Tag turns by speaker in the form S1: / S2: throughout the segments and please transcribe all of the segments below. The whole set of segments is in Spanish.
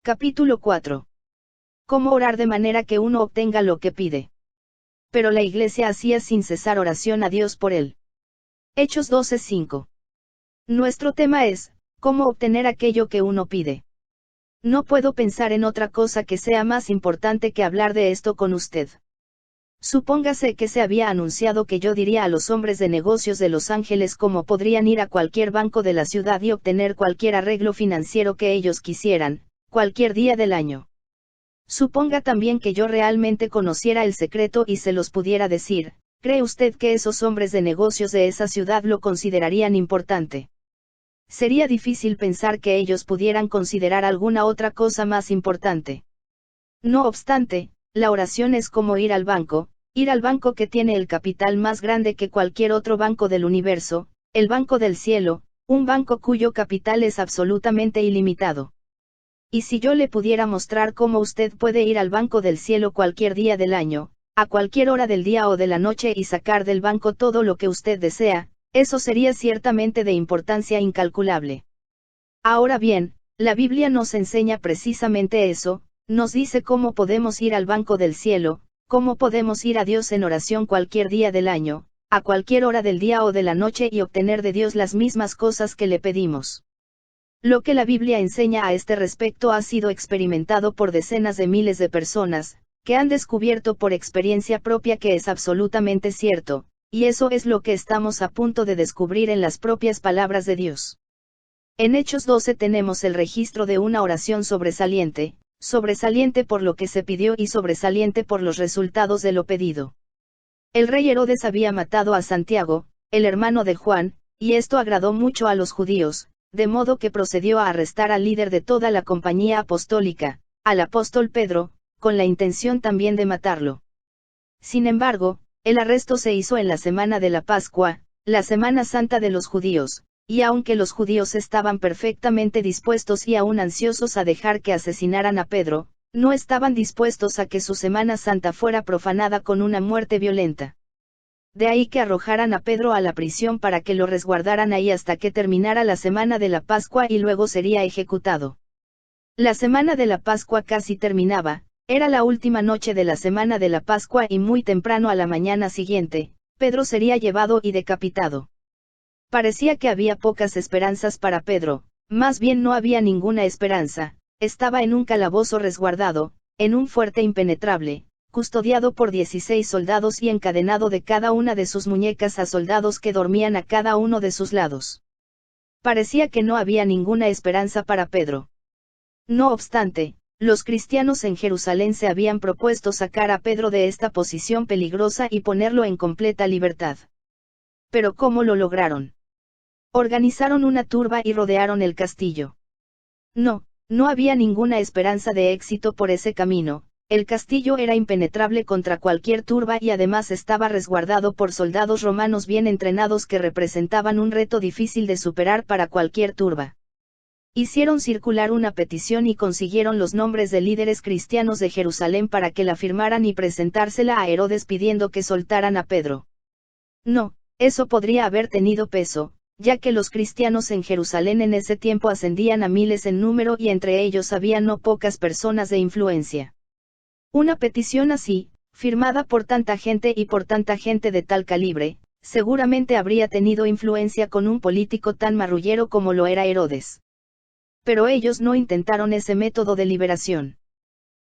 S1: Capítulo 4. Cómo orar de manera que uno obtenga lo que pide. Pero la iglesia hacía sin cesar oración a Dios por él. Hechos 12:5. Nuestro tema es, cómo obtener aquello que uno pide. No puedo pensar en otra cosa que sea más importante que hablar de esto con usted. Supóngase que se había anunciado que yo diría a los hombres de negocios de Los Ángeles cómo podrían ir a cualquier banco de la ciudad y obtener cualquier arreglo financiero que ellos quisieran, cualquier día del año. Suponga también que yo realmente conociera el secreto y se los pudiera decir. ¿Cree usted que esos hombres de negocios de esa ciudad lo considerarían importante? Sería difícil pensar que ellos pudieran considerar alguna otra cosa más importante. No obstante, la oración es como ir al banco que tiene el capital más grande que cualquier otro banco del universo, el banco del cielo, un banco cuyo capital es absolutamente ilimitado. Y si yo le pudiera mostrar cómo usted puede ir al banco del cielo cualquier día del año, a cualquier hora del día o de la noche y sacar del banco todo lo que usted desea, eso sería ciertamente de importancia incalculable. Ahora bien, la Biblia nos enseña precisamente eso, nos dice cómo podemos ir al banco del cielo, cómo podemos ir a Dios en oración cualquier día del año, a cualquier hora del día o de la noche y obtener de Dios las mismas cosas que le pedimos. Lo que la Biblia enseña a este respecto ha sido experimentado por decenas de miles de personas, que han descubierto por experiencia propia que es absolutamente cierto, y eso es lo que estamos a punto de descubrir en las propias palabras de Dios. En Hechos 12 tenemos el registro de una oración sobresaliente por lo que se pidió y sobresaliente por los resultados de lo pedido. El rey Herodes había matado a Santiago, el hermano de Juan, y esto agradó mucho a los judíos, de modo que procedió a arrestar al líder de toda la compañía apostólica, al apóstol Pedro, con la intención también de matarlo. Sin embargo, el arresto se hizo en la semana de la Pascua, la Semana Santa de los judíos, y aunque los judíos estaban perfectamente dispuestos y aún ansiosos a dejar que asesinaran a Pedro, no estaban dispuestos a que su Semana Santa fuera profanada con una muerte violenta. De ahí que arrojaran a Pedro a la prisión para que lo resguardaran ahí hasta que terminara la semana de la Pascua y luego sería ejecutado. La semana de la Pascua casi terminaba, era la última noche de la semana de la Pascua y muy temprano a la mañana siguiente, Pedro sería llevado y decapitado. Parecía que había pocas esperanzas para Pedro, más bien no había ninguna esperanza, estaba en un calabozo resguardado, en un fuerte impenetrable, custodiado por 16 soldados y encadenado de cada una de sus muñecas a soldados que dormían a cada uno de sus lados. Parecía que no había ninguna esperanza para Pedro. No obstante, los cristianos en Jerusalén se habían propuesto sacar a Pedro de esta posición peligrosa y ponerlo en completa libertad. Pero ¿cómo lo lograron? Organizaron una turba y rodearon el castillo. No había ninguna esperanza de éxito por ese camino. El castillo era impenetrable contra cualquier turba y además estaba resguardado por soldados romanos bien entrenados que representaban un reto difícil de superar para cualquier turba. Hicieron circular una petición y consiguieron los nombres de líderes cristianos de Jerusalén para que la firmaran y presentársela a Herodes pidiendo que soltaran a Pedro. No, eso podría haber tenido peso, ya que los cristianos en Jerusalén en ese tiempo ascendían a miles en número y entre ellos había no pocas personas de influencia. Una petición así, firmada por tanta gente y por tanta gente de tal calibre, seguramente habría tenido influencia con un político tan marrullero como lo era Herodes. Pero ellos no intentaron ese método de liberación.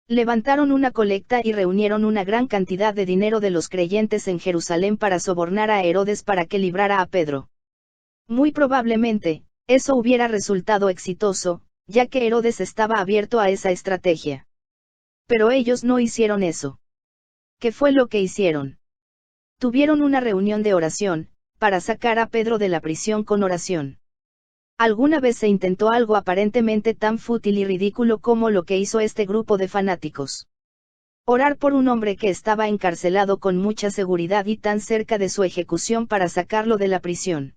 S1: Levantaron una colecta y reunieron una gran cantidad de dinero de los creyentes en Jerusalén para sobornar a Herodes para que librara a Pedro. Muy probablemente, eso hubiera resultado exitoso, ya que Herodes estaba abierto a esa estrategia. Pero ellos no hicieron eso. ¿Qué fue lo que hicieron? Tuvieron una reunión de oración, para sacar a Pedro de la prisión con oración. ¿Alguna vez se intentó algo aparentemente tan fútil y ridículo como lo que hizo este grupo de fanáticos? Orar por un hombre que estaba encarcelado con mucha seguridad y tan cerca de su ejecución para sacarlo de la prisión.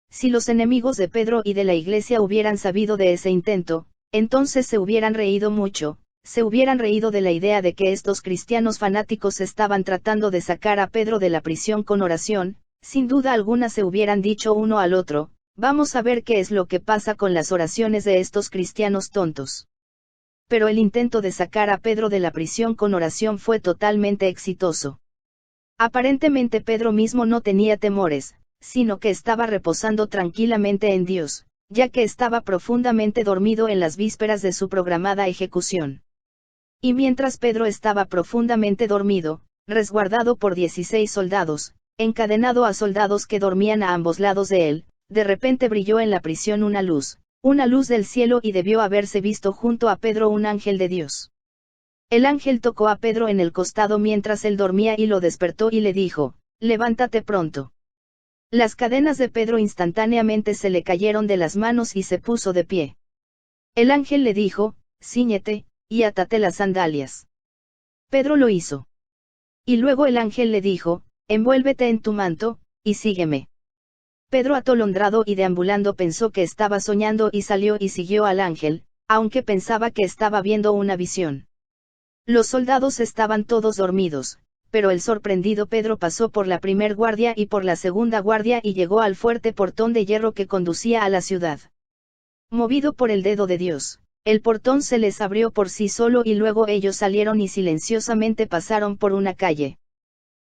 S1: Si los enemigos de Pedro y de la iglesia hubieran sabido de ese intento, entonces se hubieran reído mucho. Se hubieran reído de la idea de que estos cristianos fanáticos estaban tratando de sacar a Pedro de la prisión con oración, sin duda alguna se hubieran dicho uno al otro, vamos a ver qué es lo que pasa con las oraciones de estos cristianos tontos. pero el intento de sacar a Pedro de la prisión con oración fue totalmente exitoso. Aparentemente Pedro mismo no tenía temores, sino que estaba reposando tranquilamente en Dios, ya que estaba profundamente dormido en las vísperas de su programada ejecución. Y mientras Pedro estaba profundamente dormido, resguardado por 16 soldados, encadenado a soldados que dormían a ambos lados de él, de repente brilló en la prisión una luz del cielo, y debió haberse visto junto a Pedro un ángel de Dios. El ángel tocó a Pedro en el costado mientras él dormía y lo despertó y le dijo: levántate pronto. Las cadenas de Pedro instantáneamente se le cayeron de las manos y se puso de pie. El ángel le dijo: cíñete, y átate las sandalias. Pedro lo hizo. Y luego el ángel le dijo: envuélvete en tu manto, y sígueme. Pedro, atolondrado y deambulando, pensó que estaba soñando y salió y siguió al ángel, aunque pensaba que estaba viendo una visión. Los soldados estaban todos dormidos, pero el sorprendido Pedro pasó por la primer guardia y por la segunda guardia y llegó al fuerte portón de hierro que conducía a la ciudad. Movido por el dedo de Dios, el portón se les abrió por sí solo y luego ellos salieron y silenciosamente pasaron por una calle.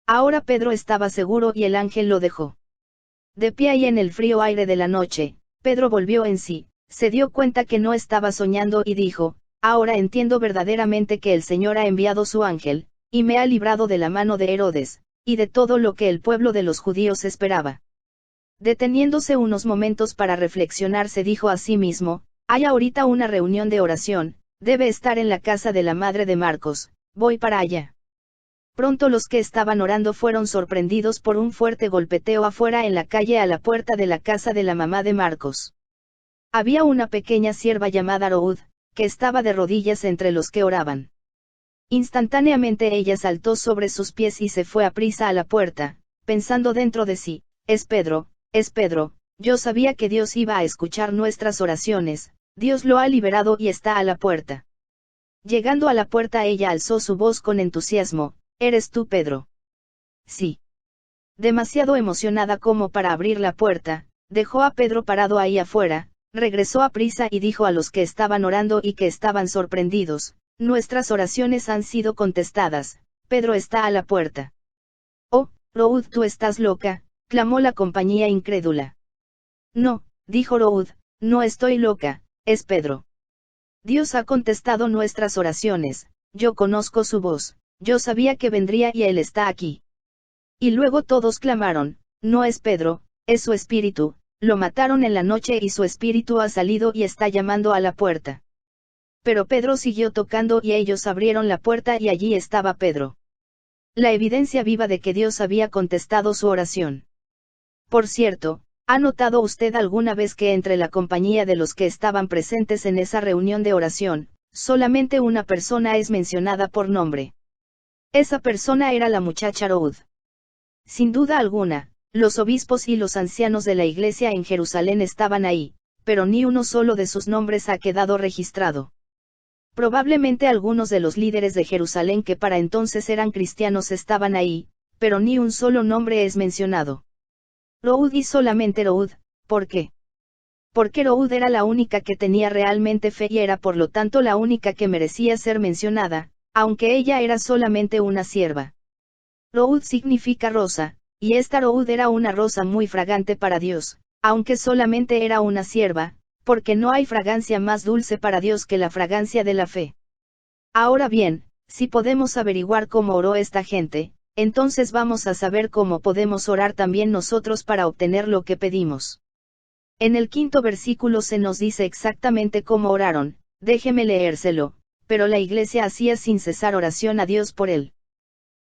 S1: Ahora Pedro estaba seguro y el ángel lo dejó. De pie ahí en el frío aire de la noche, Pedro volvió en sí, se dio cuenta que no estaba soñando y dijo: ahora entiendo verdaderamente que el Señor ha enviado su ángel, y me ha librado de la mano de Herodes, y de todo lo que el pueblo de los judíos esperaba. Deteniéndose unos momentos para reflexionar, se dijo a sí mismo: hay ahorita una reunión de oración, debe estar en la casa de la madre de Marcos, voy para allá. Pronto los que estaban orando fueron sorprendidos por un fuerte golpeteo afuera en la calle a la puerta de la casa de la mamá de Marcos. Había una pequeña sierva llamada Roud, que estaba de rodillas entre los que oraban. Instantáneamente ella saltó sobre sus pies y se fue aprisa a la puerta, pensando dentro de sí: es Pedro, yo sabía que Dios iba a escuchar nuestras oraciones, Dios lo ha liberado y está a la puerta. Llegando a la puerta ella alzó su voz con entusiasmo: ¿eres tú, Pedro? Sí. Demasiado emocionada como para abrir la puerta, dejó a Pedro parado ahí afuera, regresó a prisa y dijo a los que estaban orando y que estaban sorprendidos: nuestras oraciones han sido contestadas, Pedro está a la puerta. Oh, Roud, tú estás loca, clamó la compañía incrédula. No, dijo Roud, no estoy loca, es Pedro. Dios ha contestado nuestras oraciones, yo conozco su voz, yo sabía que vendría y él está aquí. Y luego todos clamaron: no es Pedro, es su espíritu, lo mataron en la noche y su espíritu ha salido y está llamando a la puerta. Pero Pedro siguió tocando y ellos abrieron la puerta y allí estaba Pedro. La evidencia viva de que Dios había contestado su oración. Por cierto, ¿ha notado usted alguna vez que entre la compañía de los que estaban presentes en esa reunión de oración, solamente una persona es mencionada por nombre? Esa persona era la muchacha Roud. Sin duda alguna, los obispos y los ancianos de la iglesia en Jerusalén estaban ahí, pero ni uno solo de sus nombres ha quedado registrado. Probablemente algunos de los líderes de Jerusalén que para entonces eran cristianos estaban ahí, pero ni un solo nombre es mencionado. Roud y solamente Roud, ¿por qué? Porque Roud era la única que tenía realmente fe y era por lo tanto la única que merecía ser mencionada, aunque ella era solamente una sierva. Roud significa rosa, y esta Roud era una rosa muy fragante para Dios, aunque solamente era una sierva, porque no hay fragancia más dulce para Dios que la fragancia de la fe. Ahora bien, si podemos averiguar cómo oró esta gente, entonces vamos a saber cómo podemos orar también nosotros para obtener lo que pedimos. En el 5º versículo se nos dice exactamente cómo oraron, déjeme leérselo, pero la iglesia hacía sin cesar oración a Dios por él.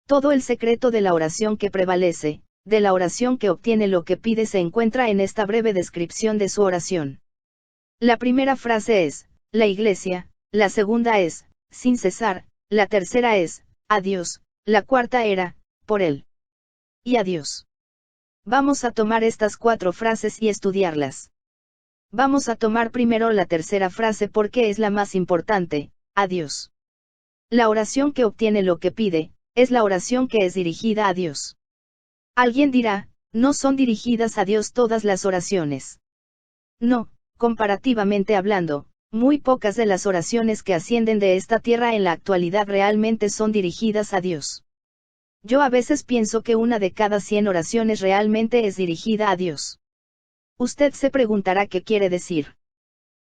S1: Todo el secreto de la oración que prevalece, de la oración que obtiene lo que pide, se encuentra en esta breve descripción de su oración. La primera frase es: la iglesia, la segunda es: sin cesar, la tercera es: a Dios, la cuarta era: por él. Y a Dios. Vamos a tomar estas 4 frases y estudiarlas. Vamos a tomar primero la tercera frase porque es la más importante: a Dios. La oración que obtiene lo que pide, es la oración que es dirigida a Dios. Alguien dirá: no son dirigidas a Dios todas las oraciones. No, comparativamente hablando, Muy pocas de las oraciones que ascienden de esta tierra en la actualidad realmente son dirigidas a Dios. Yo a veces pienso que una de cada 100 oraciones realmente es dirigida a Dios. Usted se preguntará qué quiere decir.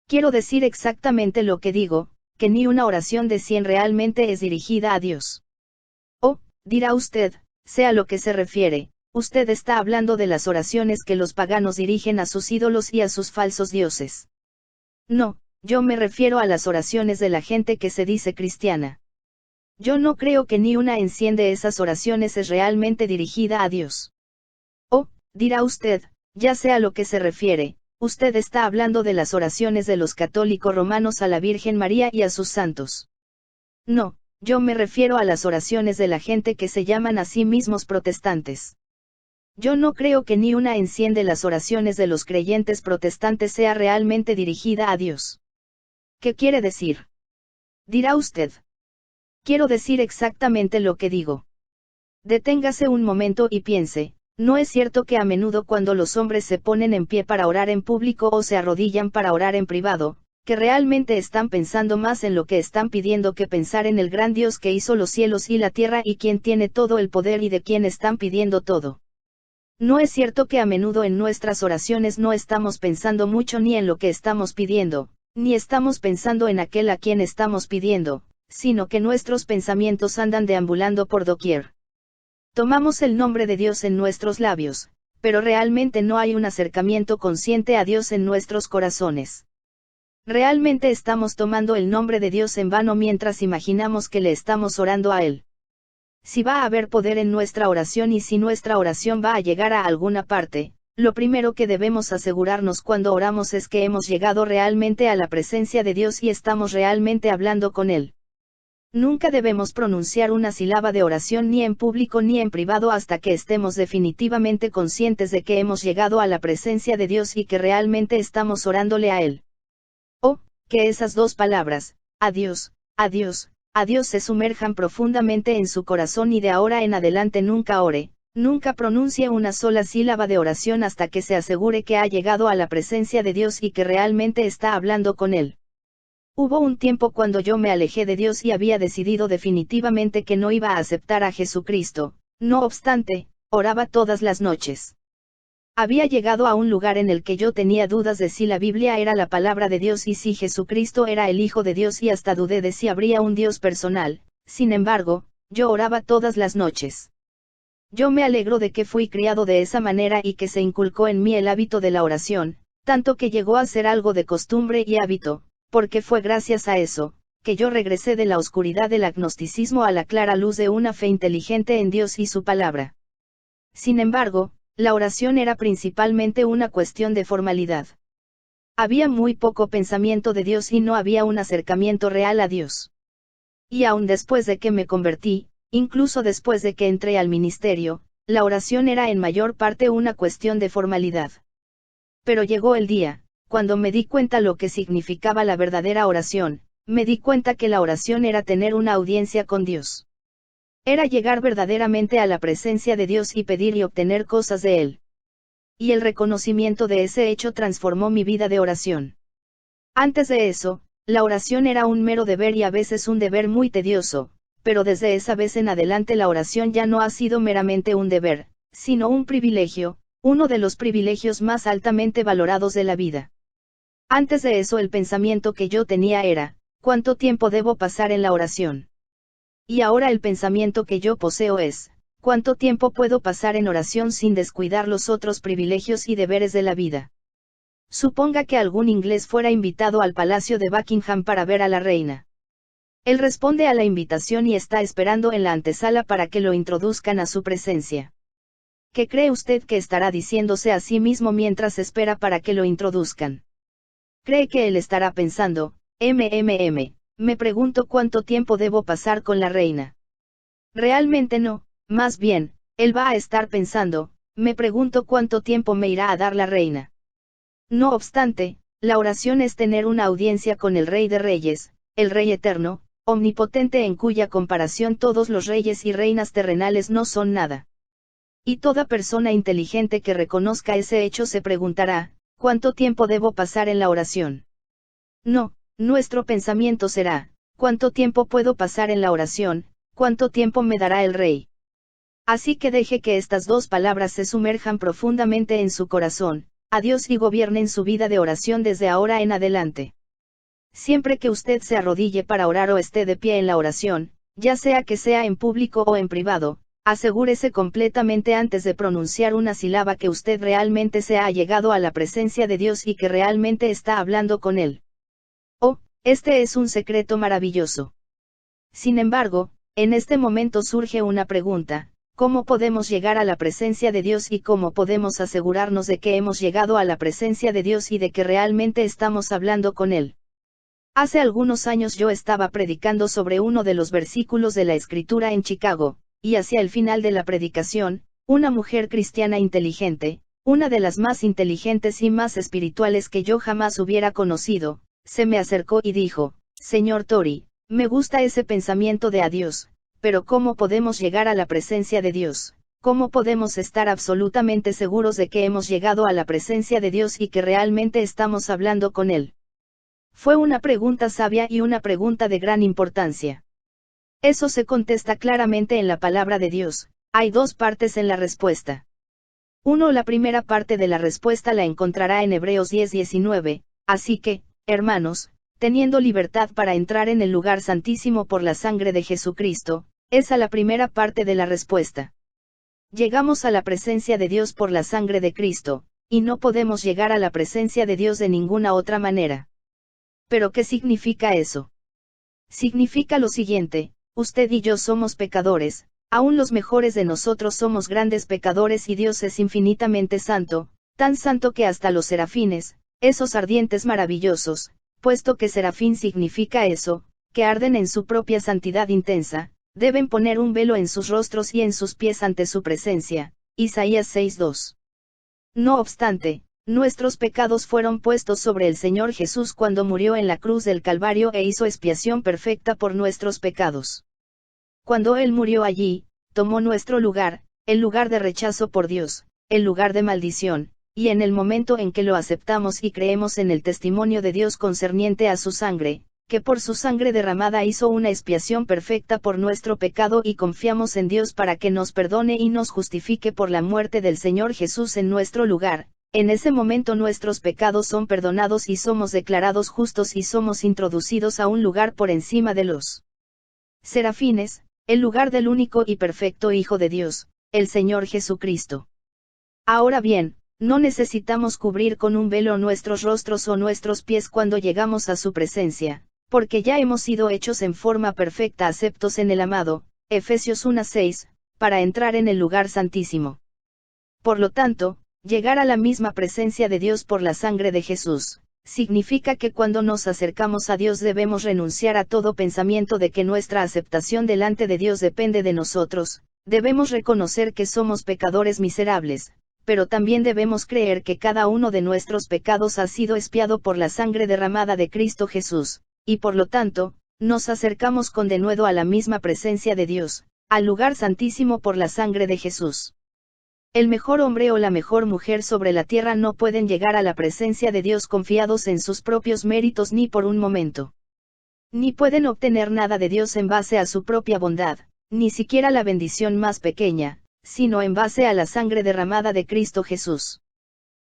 S1: Quiero decir exactamente lo que digo, que ni una oración de 100 realmente es dirigida a Dios. Oh, dirá usted, sea lo que se refiere, usted está hablando de las oraciones que los paganos dirigen a sus ídolos y a sus falsos dioses. No, yo me refiero a las oraciones de la gente que se dice cristiana. Yo no creo que ni una en 100 de esas oraciones es realmente dirigida a Dios. Oh, dirá usted, ya sea a lo que se refiere, usted está hablando de las oraciones de los católicos romanos a la Virgen María y a sus santos. No, yo me refiero a las oraciones de la gente que se llaman a sí mismos protestantes. Yo no creo que ni una en 100 de las oraciones de los creyentes protestantes sea realmente dirigida a Dios. ¿Qué quiere decir? Dirá usted. Quiero decir exactamente lo que digo. Deténgase un momento y piense, ¿no es cierto que a menudo cuando los hombres se ponen en pie para orar en público o se arrodillan para orar en privado, que realmente están pensando más en lo que están pidiendo que pensar en el gran Dios que hizo los cielos y la tierra y quien tiene todo el poder y de quien están pidiendo todo? ¿No es cierto que a menudo en nuestras oraciones no estamos pensando mucho ni en lo que estamos pidiendo, ni estamos pensando en aquel a quien estamos pidiendo, sino que nuestros pensamientos andan deambulando por doquier? Tomamos el nombre de Dios en nuestros labios, pero realmente no hay un acercamiento consciente a Dios en nuestros corazones. Realmente estamos tomando el nombre de Dios en vano mientras imaginamos que le estamos orando a Él. Si va a haber poder en nuestra oración y si nuestra oración va a llegar a alguna parte, lo primero que debemos asegurarnos cuando oramos es que hemos llegado realmente a la presencia de Dios y estamos realmente hablando con Él. Nunca debemos pronunciar una sílaba de oración ni en público ni en privado hasta que estemos definitivamente conscientes de que hemos llegado a la presencia de Dios y que realmente estamos orándole a Él. O, que esas dos palabras, adiós, adiós, adiós se sumerjan profundamente en su corazón y de ahora en adelante nunca ore, nunca pronuncie una sola sílaba de oración hasta que se asegure que ha llegado a la presencia de Dios y que realmente está hablando con Él. Hubo un tiempo cuando yo me alejé de Dios y había decidido definitivamente que no iba a aceptar a Jesucristo, no obstante, oraba todas las noches. Había llegado a un lugar en el que yo tenía dudas de si la Biblia era la palabra de Dios y si Jesucristo era el Hijo de Dios y hasta dudé de si habría un Dios personal. Sin embargo, yo oraba todas las noches. Yo me alegro de que fui criado de esa manera y que se inculcó en mí el hábito de la oración, tanto que llegó a ser algo de costumbre y hábito, porque fue gracias a eso, que yo regresé de la oscuridad del agnosticismo a la clara luz de una fe inteligente en Dios y su palabra. Sin embargo, la oración era principalmente una cuestión de formalidad. Había muy poco pensamiento de Dios y no había un acercamiento real a Dios. Y aún después de que me convertí, incluso después de que entré al ministerio, la oración era en mayor parte una cuestión de formalidad. Pero llegó el día, cuando me di cuenta lo que significaba la verdadera oración, me di cuenta que la oración era tener una audiencia con Dios. Era llegar verdaderamente a la presencia de Dios y pedir y obtener cosas de Él. Y el reconocimiento de ese hecho transformó mi vida de oración. Antes de eso, la oración era un mero deber y a veces un deber muy tedioso, pero desde esa vez en adelante la oración ya no ha sido meramente un deber, sino un privilegio, uno de los privilegios más altamente valorados de la vida. Antes de eso el pensamiento que yo tenía era, ¿cuánto tiempo debo pasar en la oración? Y ahora el pensamiento que yo poseo es, ¿cuánto tiempo puedo pasar en oración sin descuidar los otros privilegios y deberes de la vida? Suponga que algún inglés fuera invitado al Palacio de Buckingham para ver a la reina. Él responde a la invitación y está esperando en la antesala para que lo introduzcan a su presencia. ¿Qué cree usted que estará diciéndose a sí mismo mientras espera para que lo introduzcan? ¿Cree que él estará pensando, me pregunto cuánto tiempo debo pasar con la reina? Realmente no, más bien, él va a estar pensando, me pregunto cuánto tiempo me irá a dar la reina. No obstante, la oración es tener una audiencia con el Rey de Reyes, el Rey eterno, omnipotente en cuya comparación todos los reyes y reinas terrenales no son nada. Y toda persona inteligente que reconozca ese hecho se preguntará, ¿cuánto tiempo debo pasar en la oración? No, nuestro pensamiento será: ¿cuánto tiempo puedo pasar en la oración? ¿Cuánto tiempo me dará el Rey? Así que deje que estas dos palabras se sumerjan profundamente en su corazón, a Dios, y gobiernen su vida de oración desde ahora en adelante. Siempre que usted se arrodille para orar o esté de pie en la oración, ya sea que sea en público o en privado, asegúrese completamente antes de pronunciar una sílaba que usted realmente se ha llegado a la presencia de Dios y que realmente está hablando con Él. Oh, este es un secreto maravilloso. Sin embargo, en este momento surge una pregunta: ¿cómo podemos llegar a la presencia de Dios y cómo podemos asegurarnos de que hemos llegado a la presencia de Dios y de que realmente estamos hablando con Él? Hace algunos años yo estaba predicando sobre uno de los versículos de la Escritura en Chicago, y hacia el final de la predicación, una mujer cristiana inteligente, una de las más inteligentes y más espirituales que yo jamás hubiera conocido, se me acercó y dijo: Señor Tori, me gusta ese pensamiento de a Dios, pero ¿cómo podemos llegar a la presencia de Dios? ¿Cómo podemos estar absolutamente seguros de que hemos llegado a la presencia de Dios y que realmente estamos hablando con Él? Fue una pregunta sabia y una pregunta de gran importancia. Eso se contesta claramente en la palabra de Dios. Hay dos partes en la respuesta. La primera parte de la respuesta la encontrará en Hebreos 10:19, así que, hermanos, teniendo libertad para entrar en el lugar santísimo por la sangre de Jesucristo, esa la primera parte de la respuesta. Llegamos a la presencia de Dios por la sangre de Cristo, y no podemos llegar a la presencia de Dios de ninguna otra manera. ¿Pero qué significa eso? Significa lo siguiente: usted y yo somos pecadores, aún los mejores de nosotros somos grandes pecadores, y Dios es infinitamente santo, tan santo que hasta los serafines, esos ardientes maravillosos, puesto que serafín significa eso, que arden en su propia santidad intensa, deben poner un velo en sus rostros y en sus pies ante su presencia. Isaías 6:2. No obstante, nuestros pecados fueron puestos sobre el Señor Jesús cuando murió en la cruz del Calvario e hizo expiación perfecta por nuestros pecados. Cuando Él murió allí, tomó nuestro lugar, el lugar de rechazo por Dios, el lugar de maldición, y en el momento en que lo aceptamos y creemos en el testimonio de Dios concerniente a su sangre, que por su sangre derramada hizo una expiación perfecta por nuestro pecado, y confiamos en Dios para que nos perdone y nos justifique por la muerte del Señor Jesús en nuestro lugar, en ese momento nuestros pecados son perdonados y somos declarados justos y somos introducidos a un lugar por encima de los serafines, el lugar del único y perfecto Hijo de Dios, el Señor Jesucristo. Ahora bien, no necesitamos cubrir con un velo nuestros rostros o nuestros pies cuando llegamos a su presencia, porque ya hemos sido hechos en forma perfecta aceptos en el amado, Efesios 1:6, para entrar en el lugar santísimo. Por lo tanto, llegar a la misma presencia de Dios por la sangre de Jesús, significa que cuando nos acercamos a Dios debemos renunciar a todo pensamiento de que nuestra aceptación delante de Dios depende de nosotros, debemos reconocer que somos pecadores miserables, pero también debemos creer que cada uno de nuestros pecados ha sido expiado por la sangre derramada de Cristo Jesús, y por lo tanto, nos acercamos con denuedo a la misma presencia de Dios, al lugar santísimo por la sangre de Jesús. El mejor hombre o la mejor mujer sobre la tierra no pueden llegar a la presencia de Dios confiados en sus propios méritos ni por un momento. Ni pueden obtener nada de Dios en base a su propia bondad, ni siquiera la bendición más pequeña, sino en base a la sangre derramada de Cristo Jesús.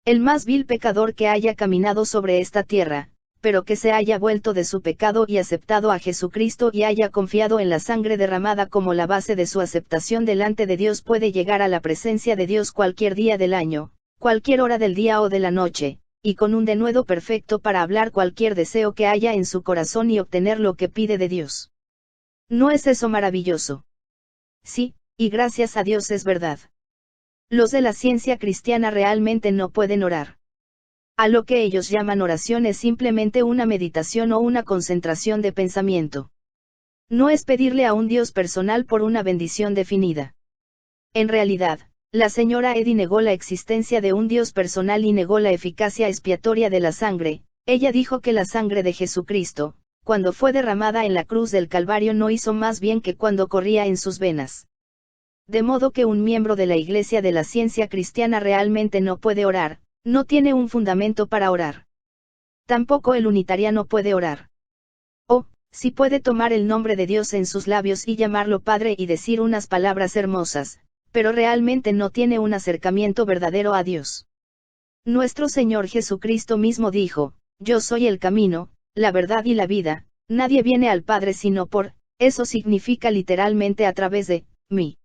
S1: El más vil pecador que haya caminado sobre esta tierra, pero que se haya vuelto de su pecado y aceptado a Jesucristo y haya confiado en la sangre derramada como la base de su aceptación delante de Dios, puede llegar a la presencia de Dios cualquier día del año, cualquier hora del día o de la noche, y con un denuedo perfecto para hablar cualquier deseo que haya en su corazón y obtener lo que pide de Dios. ¿No es eso maravilloso? Sí, y gracias a Dios es verdad. Los de la ciencia cristiana realmente no pueden orar. A lo que ellos llaman oración es simplemente una meditación o una concentración de pensamiento. No es pedirle a un Dios personal por una bendición definida. En realidad, la señora Eddy negó la existencia de un Dios personal y negó la eficacia expiatoria de la sangre. Ella dijo que la sangre de Jesucristo, cuando fue derramada en la cruz del Calvario, no hizo más bien que cuando corría en sus venas. De modo que un miembro de la Iglesia de la Ciencia Cristiana realmente no puede orar, no tiene un fundamento para orar. Tampoco el unitariano puede orar. si puede tomar el nombre de Dios en sus labios y llamarlo Padre y decir unas palabras hermosas, pero realmente no tiene un acercamiento verdadero a Dios. Nuestro Señor Jesucristo mismo dijo, yo soy el camino, la verdad y la vida, nadie viene al Padre sino por, eso significa literalmente a través de, mí.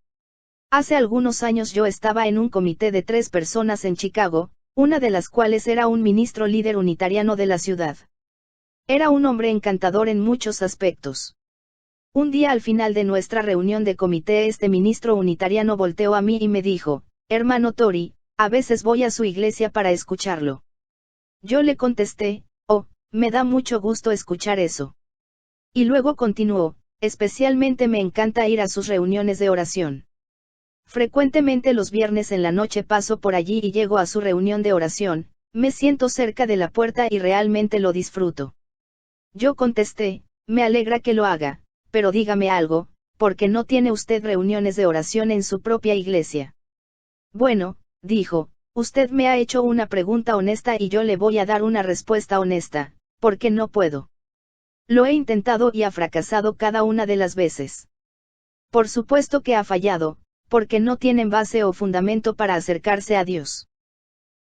S1: Hace algunos años yo estaba en un comité de 3 personas en Chicago, una de las cuales era un ministro líder unitariano de la ciudad. Era un hombre encantador en muchos aspectos. Un día al final de nuestra reunión de comité este ministro unitariano volteó a mí y me dijo, hermano Tori, a veces voy a su iglesia para escucharlo. Yo le contesté, oh, me da mucho gusto escuchar eso. Y luego continuó, especialmente me encanta ir a sus reuniones de oración. Frecuentemente los viernes en la noche paso por allí y llego a su reunión de oración, me siento cerca de la puerta y realmente lo disfruto. Yo contesté, me alegra que lo haga, pero dígame algo, ¿por qué no tiene usted reuniones de oración en su propia iglesia? Bueno, dijo, usted me ha hecho una pregunta honesta y yo le voy a dar una respuesta honesta, ¿por qué no puedo? Lo he intentado y ha fracasado cada una de las veces. Por supuesto que ha fallado, porque no tienen base o fundamento para acercarse a Dios.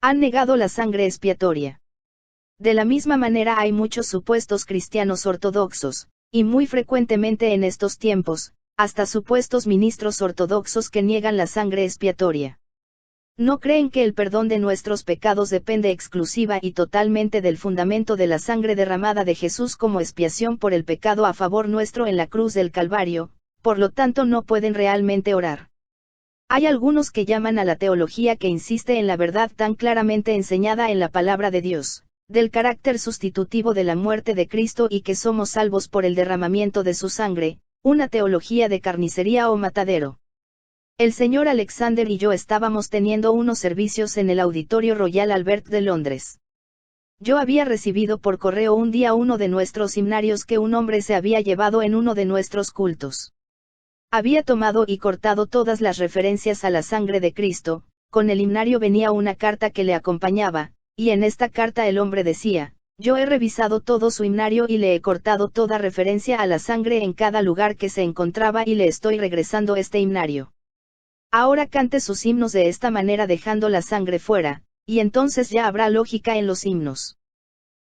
S1: Han negado la sangre expiatoria. De la misma manera hay muchos supuestos cristianos ortodoxos, y muy frecuentemente en estos tiempos, hasta supuestos ministros ortodoxos que niegan la sangre expiatoria. No creen que el perdón de nuestros pecados depende exclusiva y totalmente del fundamento de la sangre derramada de Jesús como expiación por el pecado a favor nuestro en la cruz del Calvario, por lo tanto no pueden realmente orar. Hay algunos que llaman a la teología que insiste en la verdad tan claramente enseñada en la palabra de Dios, del carácter sustitutivo de la muerte de Cristo y que somos salvos por el derramamiento de su sangre, una teología de carnicería o matadero. El señor Alexander y yo estábamos teniendo unos servicios en el Auditorio Royal Albert de Londres. Yo había recibido por correo un día uno de nuestros himnarios que un hombre se había llevado en uno de nuestros cultos. Había tomado y cortado todas las referencias a la sangre de Cristo, con el himnario venía una carta que le acompañaba, y en esta carta el hombre decía, yo he revisado todo su himnario y le he cortado toda referencia a la sangre en cada lugar que se encontraba y le estoy regresando este himnario. Ahora cante sus himnos de esta manera dejando la sangre fuera, y entonces ya habrá lógica en los himnos.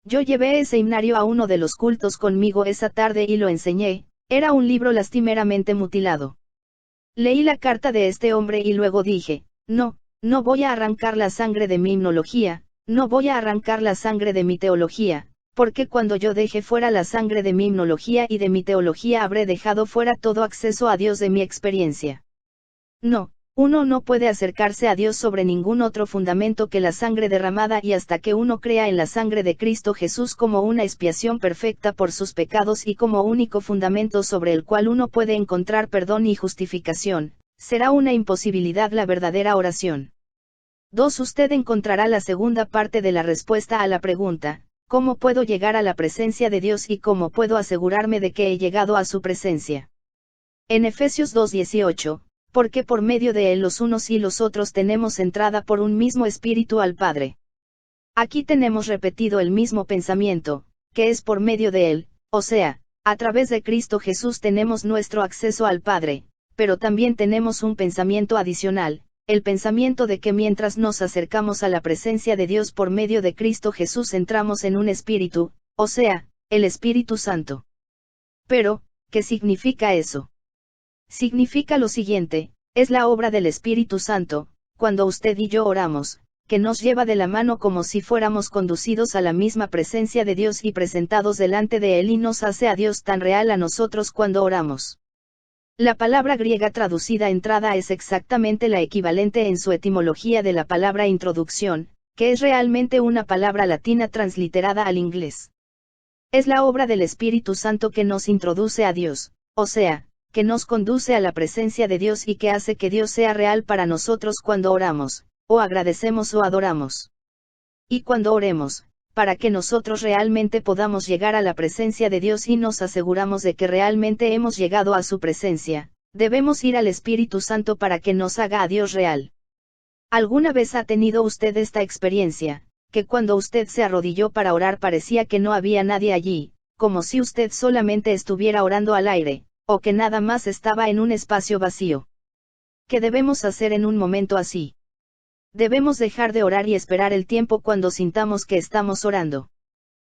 S1: Yo llevé ese himnario a uno de los cultos conmigo esa tarde y lo enseñé, era un libro lastimeramente mutilado. Leí la carta de este hombre y luego dije, no voy a arrancar la sangre de mi himnología, no voy a arrancar la sangre de mi teología, porque cuando yo deje fuera la sangre de mi himnología y de mi teología habré dejado fuera todo acceso a Dios de mi experiencia. No, uno no puede acercarse a Dios sobre ningún otro fundamento que la sangre derramada y hasta que uno crea en la sangre de Cristo Jesús como una expiación perfecta por sus pecados y como único fundamento sobre el cual uno puede encontrar perdón y justificación, será una imposibilidad la verdadera oración. 2. Usted encontrará la segunda parte de la respuesta a la pregunta, ¿cómo puedo llegar a la presencia de Dios y cómo puedo asegurarme de que he llegado a su presencia? En Efesios 2:18, porque por medio de él los unos y los otros tenemos entrada por un mismo espíritu al Padre. Aquí tenemos repetido el mismo pensamiento, que es por medio de él, o sea, a través de Cristo Jesús tenemos nuestro acceso al Padre, pero también tenemos un pensamiento adicional, el pensamiento de que mientras nos acercamos a la presencia de Dios por medio de Cristo Jesús entramos en un espíritu, o sea, el Espíritu Santo. Pero, ¿qué significa eso? Significa lo siguiente, es la obra del Espíritu Santo, cuando usted y yo oramos, que nos lleva de la mano como si fuéramos conducidos a la misma presencia de Dios y presentados delante de Él y nos hace a Dios tan real a nosotros cuando oramos. La palabra griega traducida entrada es exactamente la equivalente en su etimología de la palabra introducción, que es realmente una palabra latina transliterada al inglés. Es la obra del Espíritu Santo que nos introduce a Dios, o sea, que nos conduce a la presencia de Dios y que hace que Dios sea real para nosotros cuando oramos, o agradecemos o adoramos. Y cuando oremos, para que nosotros realmente podamos llegar a la presencia de Dios y nos aseguramos de que realmente hemos llegado a su presencia, debemos ir al Espíritu Santo para que nos haga a Dios real. ¿Alguna vez ha tenido usted esta experiencia, que cuando usted se arrodilló para orar parecía que no había nadie allí, como si usted solamente estuviera orando al aire, o que nada más estaba en un espacio vacío. ¿Qué debemos hacer en un momento así? Debemos dejar de orar y esperar el tiempo cuando sintamos que estamos orando.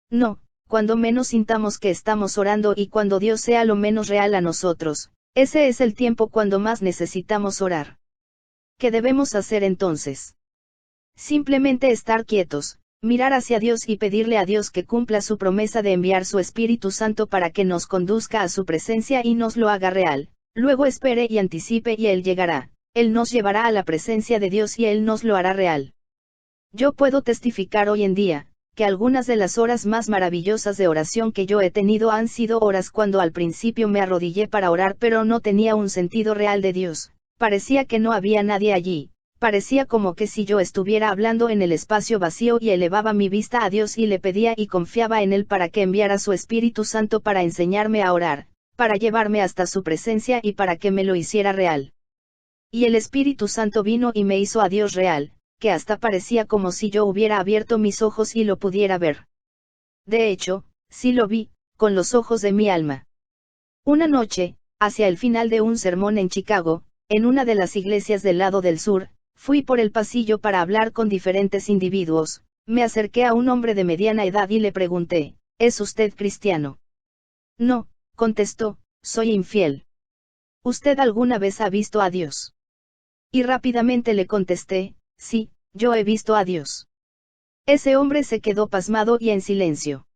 S1: No, cuando menos sintamos que estamos orando y cuando Dios sea lo menos real a nosotros, ese es el tiempo cuando más necesitamos orar. ¿Qué debemos hacer entonces? Simplemente estar quietos, mirar hacia Dios y pedirle a Dios que cumpla su promesa de enviar su Espíritu Santo para que nos conduzca a su presencia y nos lo haga real. Luego espere y anticipe y Él llegará. Él nos llevará a la presencia de Dios y Él nos lo hará real. Yo puedo testificar hoy en día, que algunas de las horas más maravillosas de oración que yo he tenido han sido horas cuando al principio me arrodillé para orar pero no tenía un sentido real de Dios, parecía que no había nadie allí, parecía como que si yo estuviera hablando en el espacio vacío y elevaba mi vista a Dios y le pedía y confiaba en Él para que enviara su Espíritu Santo para enseñarme a orar, para llevarme hasta su presencia y para que me lo hiciera real. Y el Espíritu Santo vino y me hizo a Dios real, que hasta parecía como si yo hubiera abierto mis ojos y lo pudiera ver. De hecho, sí lo vi, con los ojos de mi alma. Una noche, hacia el final de un sermón en Chicago, en una de las iglesias del lado del sur, fui por el pasillo para hablar con diferentes individuos, me acerqué a un hombre de mediana edad y le pregunté, ¿es usted cristiano? No, contestó, soy infiel. ¿Usted alguna vez ha visto a Dios? Y rápidamente le contesté, sí, yo he visto a Dios. Ese hombre se quedó pasmado y en silencio.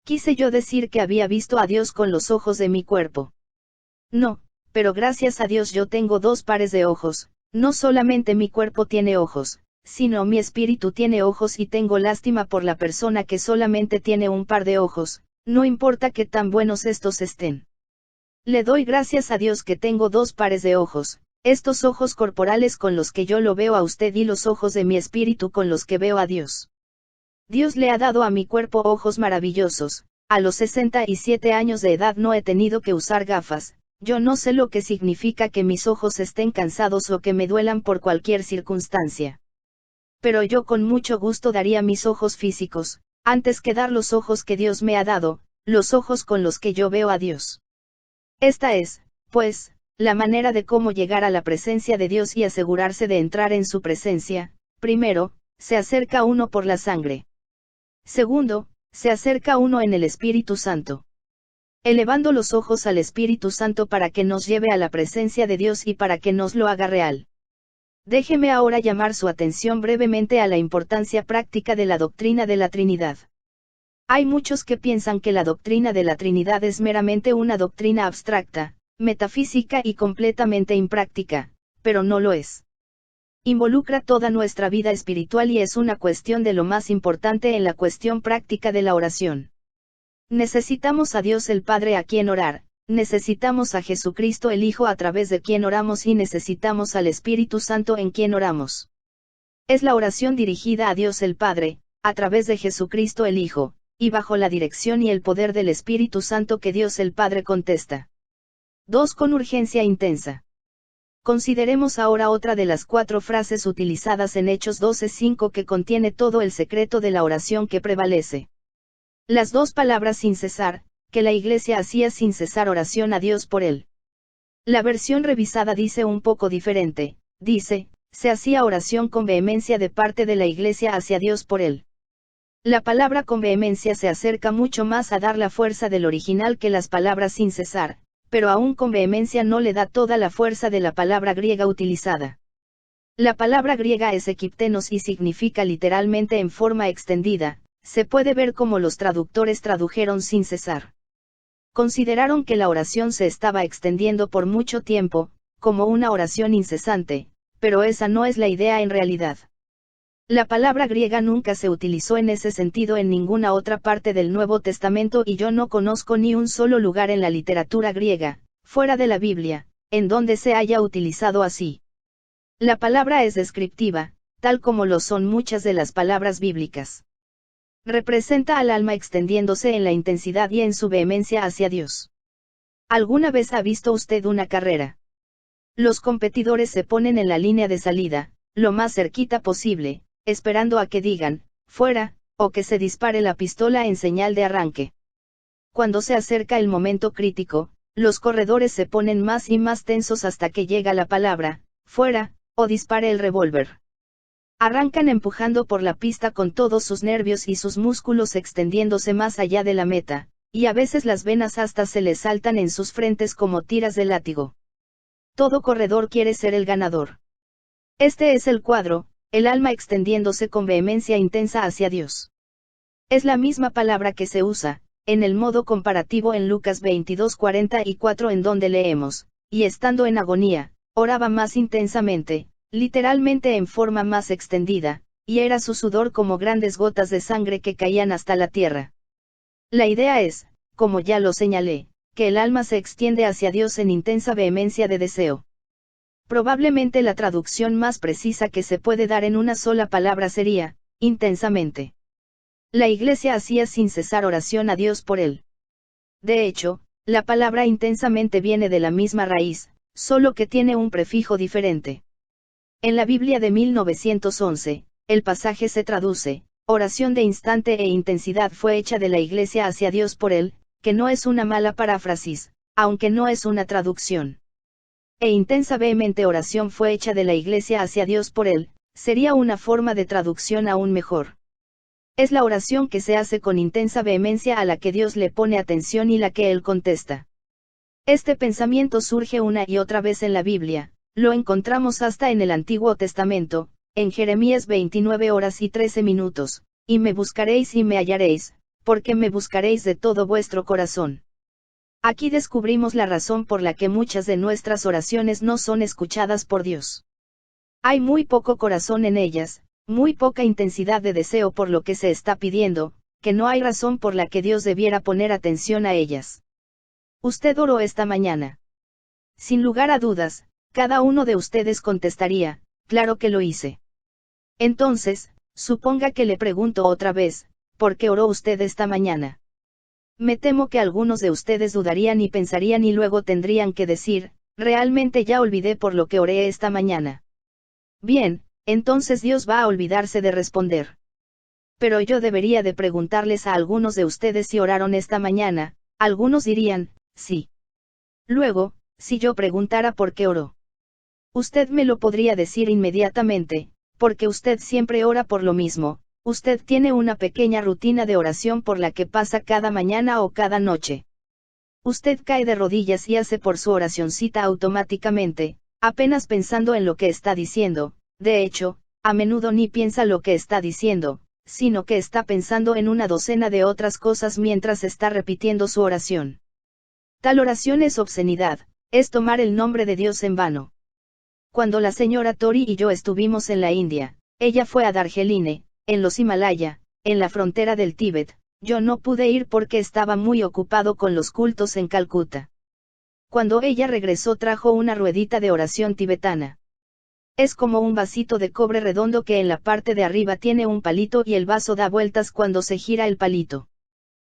S1: Quise yo decir que había visto a Dios con los ojos de mi cuerpo. No, pero gracias a Dios yo tengo dos pares de ojos, no solamente mi cuerpo tiene ojos, sino mi espíritu tiene ojos y tengo lástima por la persona que solamente tiene un par de ojos, no importa qué tan buenos estos estén. Le doy gracias a Dios que tengo dos pares de ojos. Estos ojos corporales con los que yo lo veo a usted y los ojos de mi espíritu con los que veo a Dios. Dios le ha dado a mi cuerpo ojos maravillosos, a los 67 años de edad no he tenido que usar gafas, yo no sé lo que significa que mis ojos estén cansados o que me duelan por cualquier circunstancia. Pero yo con mucho gusto daría mis ojos físicos, antes que dar los ojos que Dios me ha dado, los ojos con los que yo veo a Dios. Esta es, pues, la manera de cómo llegar a la presencia de Dios y asegurarse de entrar en su presencia. Primero, se acerca uno por la sangre. Segundo, se acerca uno en el Espíritu Santo. Elevando los ojos al Espíritu Santo para que nos lleve a la presencia de Dios y para que nos lo haga real. Déjeme ahora llamar su atención brevemente a la importancia práctica de la doctrina de la Trinidad. Hay muchos que piensan que la doctrina de la Trinidad es meramente una doctrina abstracta, metafísica y completamente impráctica, pero no lo es. Involucra toda nuestra vida espiritual y es una cuestión de lo más importante en la cuestión práctica de la oración. Necesitamos a Dios el Padre a quien orar, necesitamos a Jesucristo el Hijo a través de quien oramos y necesitamos al Espíritu Santo en quien oramos. Es la oración dirigida a Dios el Padre, a través de Jesucristo el Hijo, y bajo la dirección y el poder del Espíritu Santo que Dios el Padre contesta. 2. Con urgencia intensa. Consideremos ahora otra de las 4 frases utilizadas en Hechos 12:5 que contiene todo el secreto de la oración que prevalece. Las 2 palabras sin cesar, que la Iglesia hacía sin cesar oración a Dios por él. La versión revisada dice un poco diferente, dice, se hacía oración con vehemencia de parte de la Iglesia hacia Dios por él. La palabra con vehemencia se acerca mucho más a dar la fuerza del original que las palabras sin cesar, pero aún con vehemencia no le da toda la fuerza de la palabra griega utilizada. La palabra griega es ekiptenos y significa literalmente en forma extendida, se puede ver cómo los traductores tradujeron sin cesar. Consideraron que la oración se estaba extendiendo por mucho tiempo, como una oración incesante, pero esa no es la idea en realidad. La palabra griega nunca se utilizó en ese sentido en ninguna otra parte del Nuevo Testamento y yo no conozco ni un solo lugar en la literatura griega, fuera de la Biblia, en donde se haya utilizado así. La palabra es descriptiva, tal como lo son muchas de las palabras bíblicas. Representa al alma extendiéndose en la intensidad y en su vehemencia hacia Dios. ¿Alguna vez ha visto usted una carrera? Los competidores se ponen en la línea de salida, lo más cerquita posible, esperando a que digan, fuera, o que se dispare la pistola en señal de arranque. Cuando se acerca el momento crítico, los corredores se ponen más y más tensos hasta que llega la palabra, fuera, o dispare el revólver. Arrancan empujando por la pista con todos sus nervios y sus músculos extendiéndose más allá de la meta, y a veces las venas hasta se les saltan en sus frentes como tiras de látigo. Todo corredor quiere ser el ganador. Este es el cuadro, el alma extendiéndose con vehemencia intensa hacia Dios. Es la misma palabra que se usa, en el modo comparativo en Lucas 22:44 en donde leemos, y estando en agonía, oraba más intensamente, literalmente en forma más extendida, y era su sudor como grandes gotas de sangre que caían hasta la tierra. La idea es, como ya lo señalé, que el alma se extiende hacia Dios en intensa vehemencia de deseo. Probablemente la traducción más precisa que se puede dar en una sola palabra sería, intensamente. La Iglesia hacía sin cesar oración a Dios por él. De hecho, la palabra intensamente viene de la misma raíz, solo que tiene un prefijo diferente. En la Biblia de 1911, el pasaje se traduce, oración de instante e intensidad fue hecha de la Iglesia hacia Dios por él, que no es una mala paráfrasis, aunque no es una traducción. E intensa vehemente oración fue hecha de la Iglesia hacia Dios por él, sería una forma de traducción aún mejor. Es la oración que se hace con intensa vehemencia a la que Dios le pone atención y la que él contesta. Este pensamiento surge una y otra vez en la Biblia, lo encontramos hasta en el Antiguo Testamento, en Jeremías 29:13, y me buscaréis y me hallaréis, porque me buscaréis de todo vuestro corazón. Aquí descubrimos la razón por la que muchas de nuestras oraciones no son escuchadas por Dios. Hay muy poco corazón en ellas, muy poca intensidad de deseo por lo que se está pidiendo, que no hay razón por la que Dios debiera poner atención a ellas. Usted oró esta mañana. Sin lugar a dudas, cada uno de ustedes contestaría, claro que lo hice. Entonces, suponga que le pregunto otra vez, ¿por qué oró usted esta mañana? Me temo que algunos de ustedes dudarían y pensarían y luego tendrían que decir, realmente ya olvidé por lo que oré esta mañana. Bien, entonces Dios va a olvidarse de responder. Pero yo debería de preguntarles a algunos de ustedes si oraron esta mañana, algunos dirían, sí. Luego, si yo preguntara por qué oró. Usted me lo podría decir inmediatamente, porque usted siempre ora por lo mismo. Usted tiene una pequeña rutina de oración por la que pasa cada mañana o cada noche. Usted cae de rodillas y hace por su oracioncita automáticamente, apenas pensando en lo que está diciendo. De hecho, a menudo ni piensa lo que está diciendo, sino que está pensando en una docena de otras cosas mientras está repitiendo su oración. Tal oración es obscenidad, es tomar el nombre de Dios en vano. Cuando la señora Tori y yo estuvimos en la India, ella fue a Darjeeling, en los Himalaya, en la frontera del Tíbet, yo no pude ir porque estaba muy ocupado con los cultos en Calcuta. Cuando ella regresó trajo una ruedita de oración tibetana. Es como un vasito de cobre redondo que en la parte de arriba tiene un palito y el vaso da vueltas cuando se gira el palito.